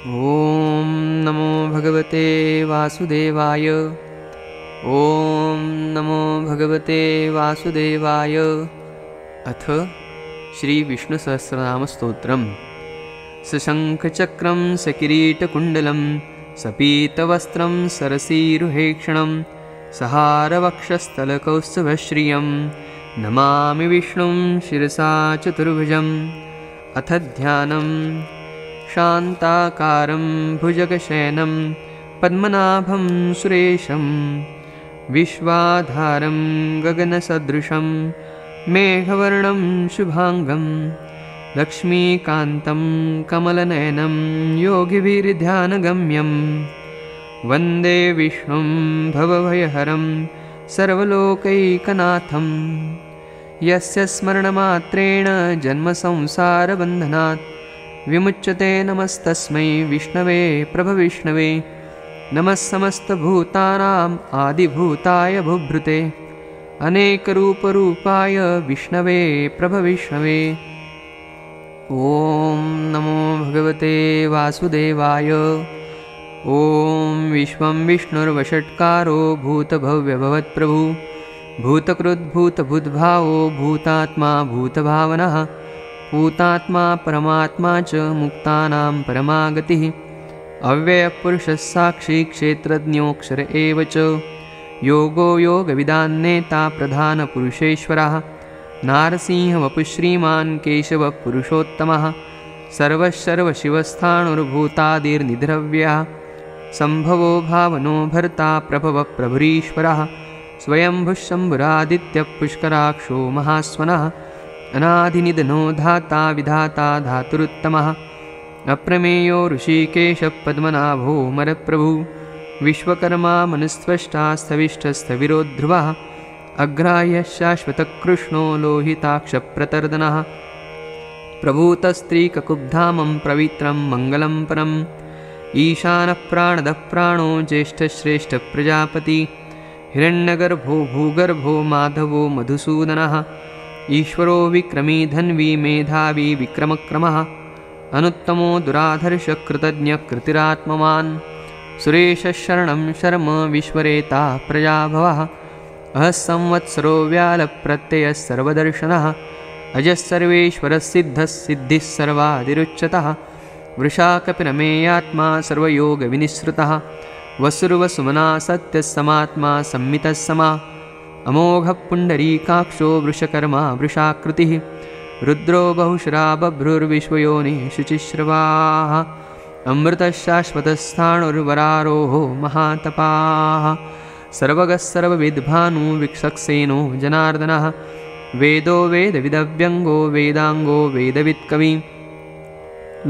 ॐ नमो भगवते वासुदेवाय। ॐ नमो भगवते वासुदेवाय। अथ श्रीविष्णुसहस्रनामस्तोत्रम्। सशङ्खचक्रं सकिरीटकुण्डलं सपीतवस्त्रं सरसीरुहेक्षणं सहारवक्षस्थलकौस्तुभश्रियं नमामि विष्णुं शिरसा चतुर्भुजम्। अथ ध्यानम्। शान्ताकारं भुजगशयनं पद्मनाभं सुरेशं विश्वाधारं गगनसदृशं मेघवर्णं शुभाङ्गं लक्ष्मीकान्तं कमलनयनं योगिभिर्ध्यानगम्यं वन्दे विष्णुं भवभयहरं सर्वलोकैकनाथं। यस्य स्मरणमात्रेण जन्मसंसारबन्धनात् विमुच्यते। नमस्तस्मै विष्णवे प्रभविष्णवे। नमः समस्तभूतानाम् आदिभूताय भूभृते अनेकरूपरूपाय विष्णवे प्रभविष्णवे। ॐ नमो भगवते वासुदेवाय। ॐ विश्वं विष्णुर्वषट्कारो भूतभव्यभवत्प्रभु भूतकृद्भूतभूद्भावो भूतात्मा भूतभावनः भूतात्मा परमात्मा च मुक्तानां परमागतिः अव्ययपुरुषः साक्षी क्षेत्रज्ञोऽक्षर एव च योगो योगविदान्नेता प्रधानपुरुषेश्वरः नारसिंहवपुश्रीमान् केशवः पुरुषोत्तमः सर्वशर्वशिवस्थाणुर्भूतादिर्निद्रव्यः सम्भवो भावनो भर्ता प्रभवः प्रभुरीश्वरः स्वयंभुः शम्भुरादित्यः पुष्कराक्षो महास्वनः अनादिनिधनो धाता विधाता धातुरुत्तमः अप्रमेयो ऋषिकेशः पद्मनाभो मरप्रभु विश्वकर्मा मनुस्त्वष्टा स्थविष्ठस्थविरो ध्रुवः अग्राह्यः शाश्वतकृष्णो लोहिताक्षप्रतर्दनः प्रभूतस्त्रीककुब्धामं पवित्रं मङ्गलं परम् ईशानः प्राणदः प्राणो ज्येष्ठश्रेष्ठप्रजापति हिरण्यगर्भो भूगर्भो माधवो मधुसूदनः ईश्वरो विक्रमी धन्वी मेधावी विक्रमक्रमः अनुत्तमो दुराधर्षकृतज्ञकृतिरात्मवान् सुरेशः शरणं शर्म विश्वरेता प्रजाभवः अहः संवत्सरो व्यालप्रत्ययः सर्वदर्शनः अजः सर्वेश्वरः सिद्धः सिद्धिः सर्वादिरुच्यतः वृषाकपिरमेयात्मा सर्वयोगविनिःसृतः वसुर्वसुमना सत्यः समात्मा संमितः समा अमोघः पुण्डरीकाक्षो वृषकर्मा वृषाकृतिः रुद्रो बहुशरा बभ्रुर्विश्वयोनिः शुचिश्रवाः अमृतः शाश्वतस्थाणुर्वरारोहो महातपाः सर्वगः सर्वविद्भानु विक्षक्सेनो जनार्दनः वेदो वेदविदव्यङ्गो वेदाङ्गो वेदवित्कवि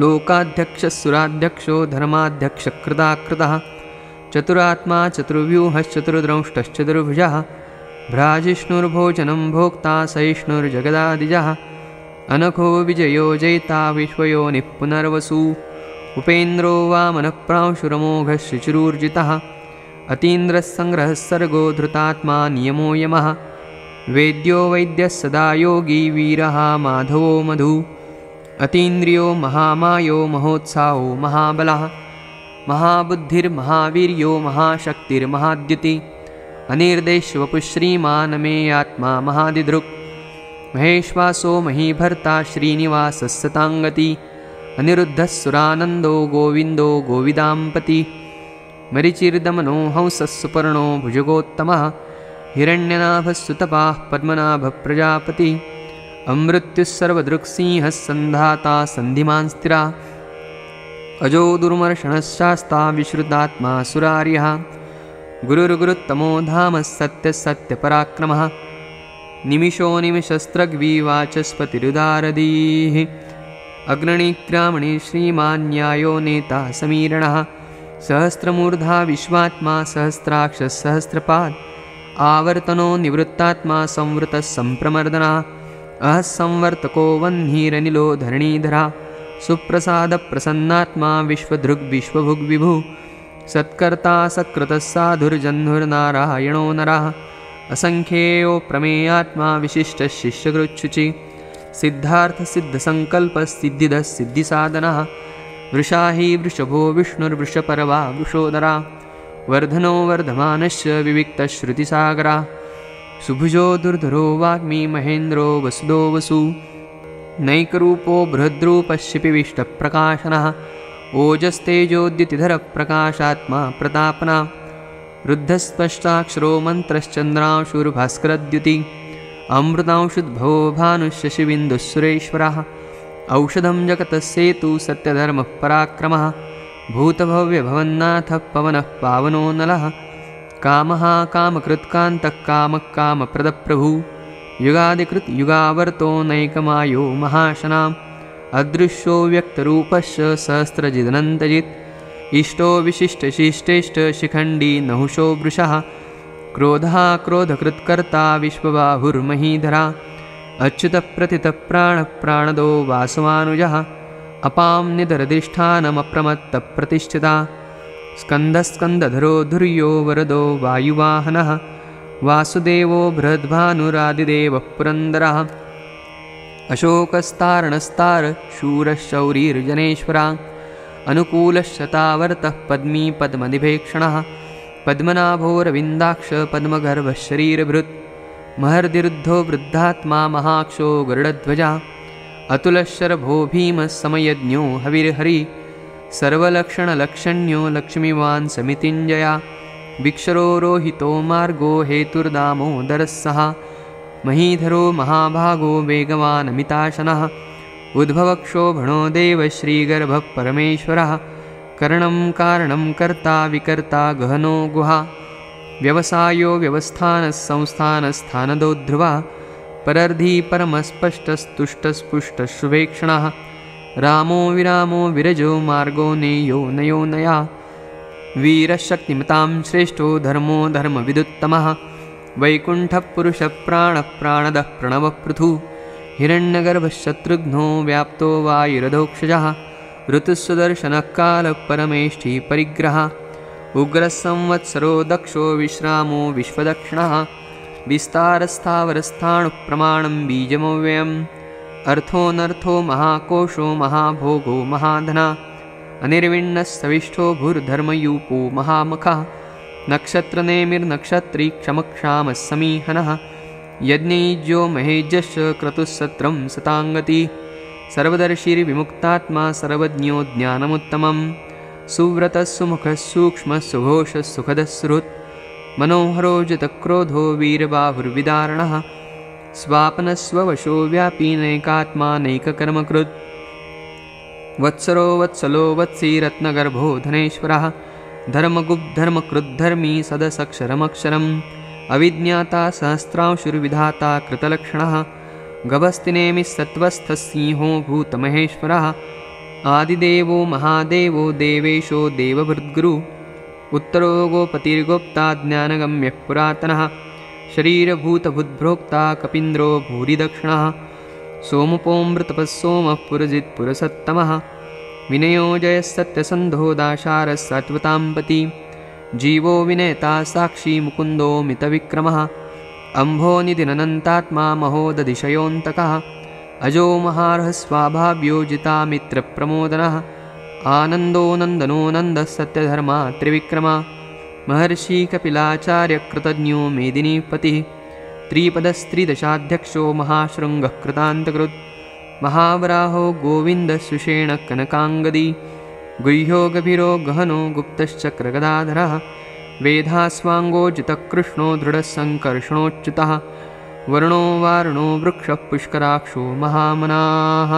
लोकाध्यक्षः सुराध्यक्षो धर्माध्यक्षकृताकृतः चतुरात्मा चतुर्व्यूहश्चतुर्द्रंष्टश्चतुर्भुजः भ्राजिष्णुर्भोजनं भोक्ता सहिष्णुर्जगदादिजः अनघो विजयो जयिता विश्वयोनिः पुनर्वसु उपेन्द्रो वामनप्रांशुरमोघः शुचिरूर्जितः अतीन्द्रः सर्गो धृतात्मा नियमो यमः वेद्यो वैद्यः सदा योगी वीरः माधवो मधु अतीन्द्रियो महामायो महोत्साहो महाबलः महाबुद्धिर्महावीर्यो महाशक्तिर्महाद्युति अनिर्देश्यवपुश्रीमान् मे आत्मा महादिदृक् महेश्वासो महीभर्ता श्रीनिवासः सताङ्गति अनिरुद्धः सुरानन्दो गोविन्दो गोविदाम्पति मरिचिर्दमनो हंसः सुपर्णो भुजगोत्तमः हिरण्यनाभः सुतपाः पद्मनाभः प्रजापति अमृत्युः सर्वदृक्सिंहः सन्धाता सन्धिमान् स्थिरा अजो दुर्मर्षणः शास्ता विश्रुतात्मा सुरार्यः गुरुर्गुरुत्तमो धामः सत्यः सत्यपराक्रमः निमिषो निमिषस्त्रग्विवाचस्पतिरुदारदीः अग्रणीक्रामणि श्रीमान् न्यायो नेता समीरणः सहस्रमूर्धा विश्वात्मा सहस्राक्षः सहस्रपाद आवर्तनो निवृत्तात्मा संवृतः सम्प्रमर्दनः अहः संवर्तको वह्निरनिलो धरणीधरा सुप्रसादप्रसन्नात्मा विश्वधृग्विश्वभुग्विभु सत्कर्ता सत्कृतः साधुर्जह्नुर्नारायणो नरः असंख्येयो प्रमेयात्मा विशिष्टः शिष्यकृच्छुचि सिद्धार्थसिद्धसंकल्पः सिद्धिदः सिद्धिसाधनः वृषा हि वृषभो विष्णुर्वृषपर्वा वृषोदरा वर्धनो वर्धमानश्च विविक्तश्रुतिसागरा सुभुजो दुर्धरो वाग्मी महेन्द्रो वसुदो वसु नैकरूपो बृहद्रूपश्चिपिविष्टप्रकाशनः ओजस्तेजोद्युतिधरप्रकाशात्मा प्रतापना रुद्धस्पष्टाक्षरो मन्त्रश्चन्द्रांशुर्भास्करद्युति अमृतांशुद्भवो भानुशशिबिन्दुस्सुरेश्वरः औषधं जगतस्सेतु सत्यधर्मः पराक्रमः भूतभव्यभवन्नाथः पवनः पावनो नलः कामः कामकृत्कान्तः कामः कामप्रदप्रभु युगादिकृत् युगावर्तो नैकमायो महाशनाम् अदृश्यो व्यक्तरूपश्च सहस्रजिदनन्तजित् इष्टो विशिष्टशिष्टेष्ट शिखण्डी नहुषो वृषः क्रोधः क्रोधकृत्कर्ता विश्वबाहुर्महीधरा अच्युतप्रथितप्राणः वासवानुजः अपां निधरधिष्ठानमप्रमत्तप्रतिष्ठिता स्कन्दस्कन्दधरो धुर्यो वरदो वायुवाहनः वासुदेवो बृहद्भानुरादिदेवः पुरन्दरः अशोकस्तारणस्तार शूरशौरीर्जनेश्वरा अनुकूलश्चतावर्तः पद्मी पद्मनिभेक्षणः पद्मनाभोरविन्दाक्ष पद्मगर्भशरीरभृत् महर्दिरुद्धो वृद्धात्मा महाक्षो गरुडध्वजा अतुलशरभो भीमः समयज्ञो हविर्हरि सर्वलक्षणलक्षण्यो लक्ष्मीवान् समितिञ्जया विक्षरो रोहितो मार्गो हेतुर्दामोदरस्सः महीधरो महाभागो वेगवानमिताशनः उद्भवक्षोभणो देवः श्रीगर्भः परमेश्वरः करणं कारणं कर्ता विकर्ता गहनो गुहा व्यवसायो व्यवस्थानः संस्थानस्थानदो ध्रुवः परर्धी परमस्पष्टस्तुष्टस्पुष्टशुभेक्षणः रामो विरामो विरजो मार्गो नेयो नयो नया वीरशक्तिमतां श्रेष्ठो धर्मो धर्मविदुत्तमः वैकुण्ठपुरुषप्राणः प्राणदः प्रणवः पृथु हिरण्यगर्भशत्रुघ्नो व्याप्तो वायुरधोक्षजः ऋतुस्वदर्शनः कालः परमेष्ठी परिग्रहः उग्रसंवत्सरो दक्षो विश्रामो विश्वदक्षिणः विस्तारस्थावरस्थाणुः प्रमाणं बीजमव्ययम् अर्थोऽनर्थो महाकोशो महाभोगो महाधना अनिर्विण्णः सविष्ठो भूर्धर्मयूपो महामखः नक्षत्रनेमिर्नक्षत्री क्षमक्षामः समीहनः यज्ञैज्यो महेज्यश्च क्रतुस्सत्रं सताङ्गति सर्वदर्शिर्विमुक्तात्मा सर्वज्ञो ज्ञानमुत्तमं सुव्रतः सुमुखः सूक्ष्मः सुघोषः सुखदः सुहृत् मनोहरो जितक्रोधो वीरबाहुर्विदारणः स्वापनस्ववशो व्यापी नैकात्मा नैककर्मकृत् वत्सरो वत्सलो वत्सी रत्नगर्भो धनेश्वरः धर्मगुप्धर्मकृद्धर्मी सदसक्षरमक्षरम् अविज्ञाता सहस्रांशुर्विधाता कृतलक्षणः गभस्तिनेमिः सत्त्वस्थः सिंहो भूतमहेश्वरः आदिदेवो महादेवो देवेशो देवभृद्गुरु उत्तरो गोपतिर्गोप्ता ज्ञानगम्यः पुरातनः शरीरभूतभुद्भ्रोक्ता कपीन्द्रो भूरिदक्षिणः सोमपोऽमृतपः सोमः पुरजित्पुरसत्तमः विनयो जयस्सत्यसन्धो दाशारः सात्वतां पति जीवो विनेता साक्षी मुकुन्दो मितविक्रमः अम्भो निधिरनन्तात्मा महोदधिशयोऽन्तकः अजो महार्हः स्वाभाव्यो जितामित्रप्रमोदनः आनन्दो नन्दनो नन्दः सत्यधर्मा त्रिविक्रमा महर्षि कपिलाचार्यकृतज्ञो मेदिनीपतिः त्रिपदस्त्रिदशाध्यक्षो महाशृङ्गः कृतान्तकृत् महावराहो गोविन्दः सुषेणः कनकाङ्गदी गुह्यो गभीरो गहनो गुप्तश्चक्रगदाधरः वेधास्वाङ्गो जितकृष्णो दृढः सङ्कर्षणोच्युतः वर्णो वारुणो वृक्षः पुष्कराक्षो महामनाः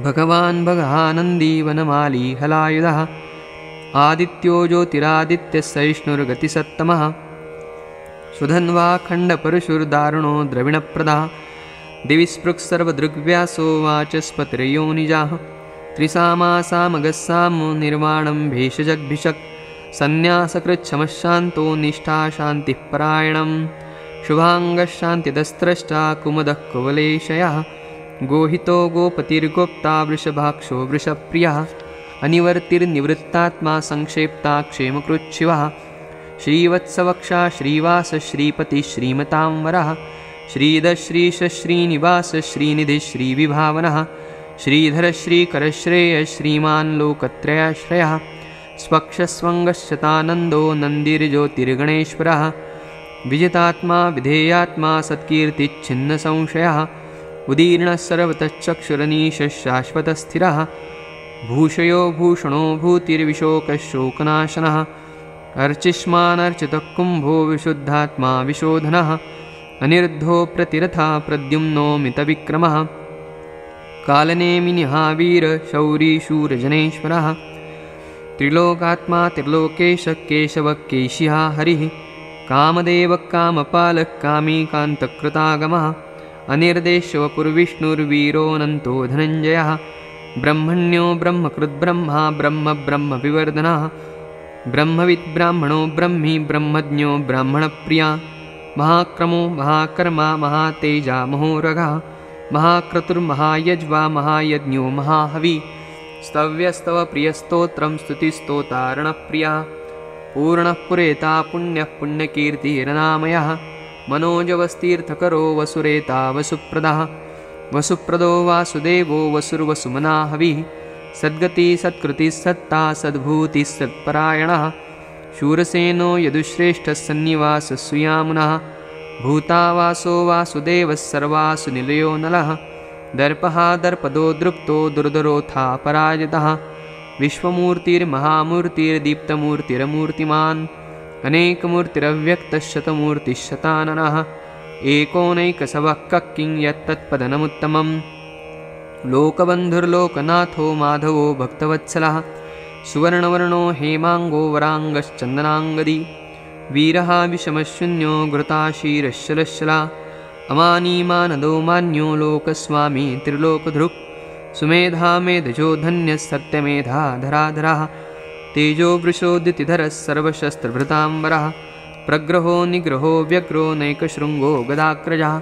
भगवान् भगानन्दी वनमाली हलायुधः आदित्यो ज्योतिरादित्यः सहिष्णुर्गतिसत्तमः सुधन्वा खण्डपरशुर्दारुणो द्रविणप्रदः दिविस्पृक्सर्वदृग्व्यासो वाचस्पतिर्योनिजाः त्रिसामासामगस्सामो निर्वाणं भेषजग्भिषक् सन्न्यासकृच्छमशान्तो निष्ठा शान्तिः परायणं शुभाङ्गशान्तिदस्त्रष्टा कुमुदः कुवलेशयः गोहितो गोपतिर्गोप्ता वृषभाक्षो वृषप्रियः अनिवर्तिर्निवृत्तात्मा संक्षेप्ता क्षेमकृच्छिवः श्रीवत्सवक्षा श्रीवास श्रीपति श्रीमतां वरः श्रीधश्रीश श्रीनिवास श्रीनिधिः श्रीविभावनः श्रीधर श्रीकरश्रेय श्रीमान् लोकत्रयाश्रयः स्वक्षस्वङ्गश्चतानन्दो नन्दिर्ज्योतिर्गणेश्वरः विजितात्मा विधेयात्मा सत्कीर्तिच्छिन्नसंशयः उदीर्णः सर्वतश्चक्षुरनीशः शाश्वतस्थिरः भूषयो भूषणो भूतिर्विशोकशोकनाशनः अर्चिष्मानर्चितः कुम्भो विशुद्धात्मा विशोधनः अनिरुद्धो प्रतिरथा प्रद्युम्नो मितविक्रमः कालनेमिनिः वीरशौरीशूरजनेश्वरः त्रिलोकात्मा त्रिलोकेशः केशवः केशिः हरिः कामदेवः कामपालः कामीकान्तकृतागमः अनिर्देशवपुर्विष्णुर्वीरोऽनन्तो धनञ्जयः ब्रह्मण्यो ब्रह्मकृद्ब्रह्मा ब्रह्मविवर्धनः ब्रह्मविद्ब्राह्मणो ब्रह्मी ब्रह्मज्ञो ब्राह्मणप्रिया महाक्रमो महाकर्मा महातेजा महोरगः महाक्रतुर्महायज्वा महायज्ञो महाहवि स्तव्यस्तवप्रियस्तोत्रं स्तुतिस्तोतारणप्रिया पूर्णः पुरेता पुण्यः पुण्यकीर्तिरनामयः मनोजवस्तीर्थकरो वसुरेता वसुप्रदः वसुप्रदो वासुदेवो वसुर्वसुमनाहविः सद्गति सत्कृति सत्ता सद्भूति सत्परायणः शूरसेनो यदुश्रेष्ठः सन्निवासस्सुयामुनः भूतावासो वासुदेवः सर्वासु निलयो नलः दर्पः दर्पदो दृप्तो दुर्धरोऽथा पराजितः विश्वमूर्तिर्महामूर्तिर्दीप्तमूर्तिरमूर्तिमान् अनेकमूर्तिरव्यक्तशतमूर्तिशताननः एकोनैकसवः किं यत्तत्पदनमुत्तमम् लोकबन्धुर्लोकनाथो माधवो भक्तवत्सलः सुवर्णवर्णो हेमाङ्गो वराङ्गश्चन्दनाङ्गदी वीरः विषमशून्यो घृताशीरश्चलश्चला अमानीमानदो मान्यो लोकस्वामी त्रिलोकधृक् सुमेधा मेधजो धन्यः सत्यमेधा धराधरः तेजो वृषोदितिधरः सर्वशस्त्रभृताम्बरः प्रग्रहो निग्रहो व्यग्रो नैकशृङ्गो गदाग्रजः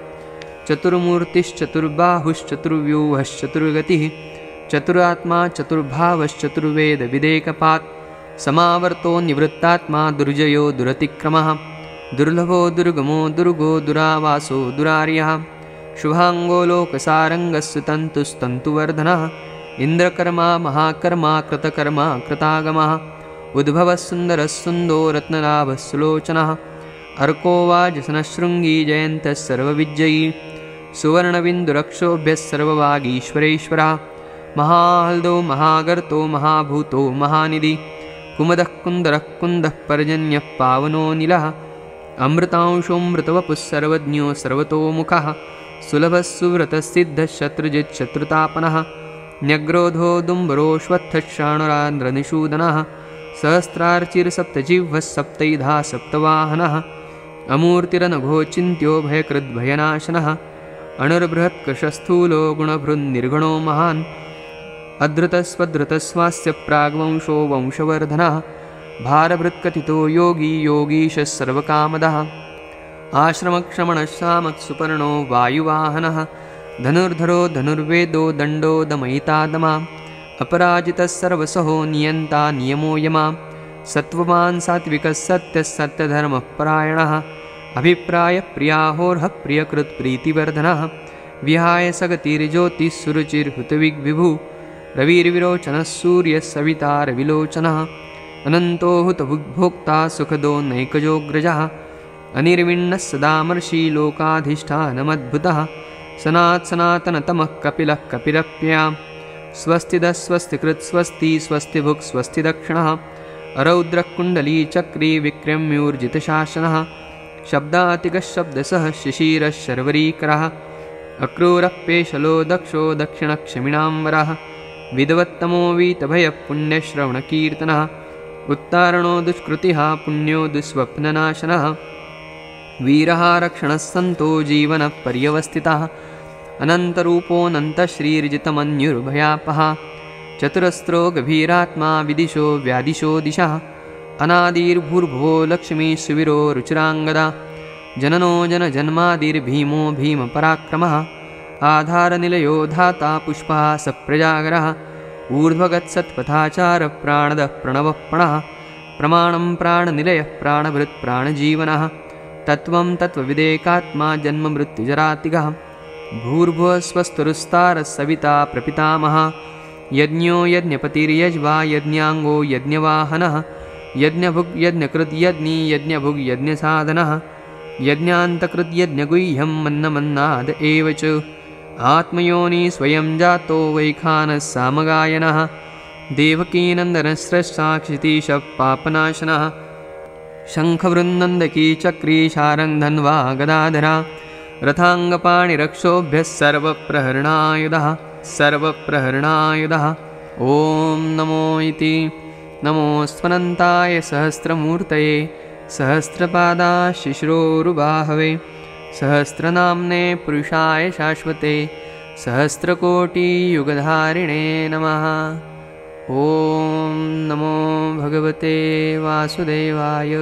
चतुर्मूर्तिश्चतुर्बाहुश्चतुर्व्यूहश्चतुर्गतिः चतुरात्मा चतुर्भावश्चतुर्वेदविदेकपात् समावर्तो निवृत्तात्मा दुर्जयो दुरतिक्रमः दुर्लभो दुर्गमो दुर्गो दुरावासो दुरार्यः शुभाङ्गो लोकसारङ्गस्सुतन्तुस्तन्तुवर्धनः इन्द्रकर्मा महाकर्मा कृतकर्मा कृतागमः उद्भवः सुन्दरः सुन्दो रत्नलाभः सुलोचनः अर्को वाजसनशृङ्गी जयन्तः सर्वविजयी सुवर्णबिन्दुरक्षोभ्यः सर्ववागीश्वरेश्वरः महाहल्दो महागर्तो महाभूतो महानिधि कुमदः कुन्दरः कुन्दः पर्जन्यः पावनो नीलः अमृतांशोऽमृतवपुः सर्वज्ञो सर्वतोमुखः सुलभः सुव्रतसिद्धः शत्रुजित् शत्रुतापनः न्यग्रोधो दुम्बरोऽश्वत्थः शाणुरान्द्रनिषूदनः सहस्रार्चिर्सप्तजिह्वः सप्तैधा सप्तवाहनः अमूर्तिरनघोचिन्त्यो भयकृद्भयनाशनः अणुर्बृहत्कृशस्थूलो गुणभृन्निर्गुणो महान् अधृतस्वधृतस्वास्य प्राग्वंशो वंशवर्धनः भारभृत्कथितो योगी योगीशः सर्वकामदः आश्रमक्षमणः शामः सुपर्णो वायुवाहनः धनुर्धरो धनुर्वेदो दण्डो दमयितादमा अपराजितः सर्वसहो नियन्ता नियमो यमा सत्त्ववान् सात्विकः सत्यः सत्यधर्मः परायणः अभिप्रायप्रियाहोर्हः प्रियकृत्प्रीतिवर्धनः विहाय सगतिर्ज्योतिः सुरुचिर्हुतविग्विभु रविर्विरोचनः सूर्यः सविता रविलोचनः अनन्तो हुतभुग्भोक्ता सुखदो नैकजोऽग्रजः अनिर्विण्णः सदामर्षि लोकाधिष्ठानमद्भुतः सनातनतमः कपिलः कपिरप्ययां स्वस्तिदः स्वस्तिकृत् स्वस्ति स्वस्तिभुक् स्वस्तिदक्षिणः अरौद्रः कुण्डली चक्री विक्रम्यूर्जितशासनः शब्दातिकः शब्दसः शिशिरः शर्वरीकरः अक्रूरः पेशलो दक्षो दक्षिणक्षमिणाम्बरः विद्वत्तमो वीतभयः पुण्यश्रवणकीर्तनः उत्तारणो दुष्कृतिः पुण्यो दुःस्वप्ननाशनः वीरः रक्षणः सन्तो जीवनः पर्यवस्थितः अनन्तरूपोऽनन्तश्रीर्जितमन्युर्भयापः चतुरस्रो गभीरात्मा विदिशो व्यादिशो दिशः अनादिर्भूर्भुवो लक्ष्मी सुविरो रुचिराङ्गदा जननो जनजन्मादिर्भीमो भीमपराक्रमः आधारनिलयो धाता पुष्पः सप्रजागरः ऊर्ध्वगत्सत्पथाचारः प्राणदः प्रणवः प्रणः प्रमाणं प्राणनिलयः प्राणभृत् प्राणजीवनः तत्त्वं तत्त्वविदेकात्मा जन्ममृत्युजरातिगः भूर्भुवस्वस्तुरुस्तारस्सविता प्रपितामहः यज्ञो यज्ञपतिर्यज्वा यज्ञाङ्गो यज्ञवाहनः यज्ञभुग्यज्ञकृद्यज्ञी यज्ञभुग्यज्ञसाधनः यज्ञान्तकृद्यज्ञगुह्यं मन्नमन्नाद एव च आत्मयोनि स्वयं जातो वैखानः सामगायनः देवकीनन्दनस्रष्टा क्षितीशः पापनाशनः शङ्खवृन्नन्दकी चक्री शारङ्गधन्वा गदाधरा रथाङ्गपाणिरक्षोभ्यः सर्वप्रहरणायुधः ॐ नमो इति नमोऽस्त्वनन्ताय सहस्रमूर्तये सहस्रपादाशिश्रोरुबाहवे सहस्रनाम्ने पुरुषाय शाश्वते सहस्रकोटियुगधारिणे नमः। ॐ नमो भगवते वासुदेवाय।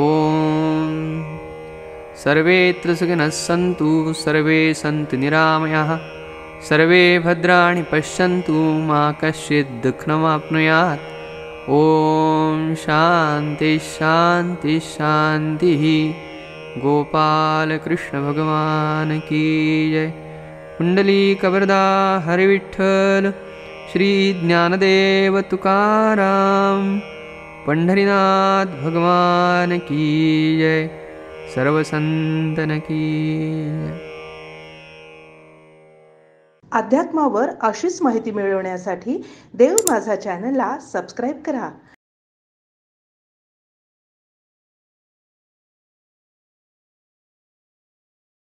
ॐ सर्वेऽत्र सुखिनः सन्तु सर्वे सन्तु निरामयाः सर्वे भद्राणि पश्यन्तु मा कश्चित् दुःखमाप्नुयात्। ॐ शान्ति शान्ति शान्तिः। गोपालकृष्ण भगवान की जय। कुण्डलीकवरदा हरिविठ्ठल श्री ज्ञानदेव तुकाराम पंढरीनाथ भगवान की जय। सर्वसंतन की जय। अध्यात्मावर अशीच माहिती मिळवण्यासाठी देव माझा चॅनलला सबस्क्राईब करा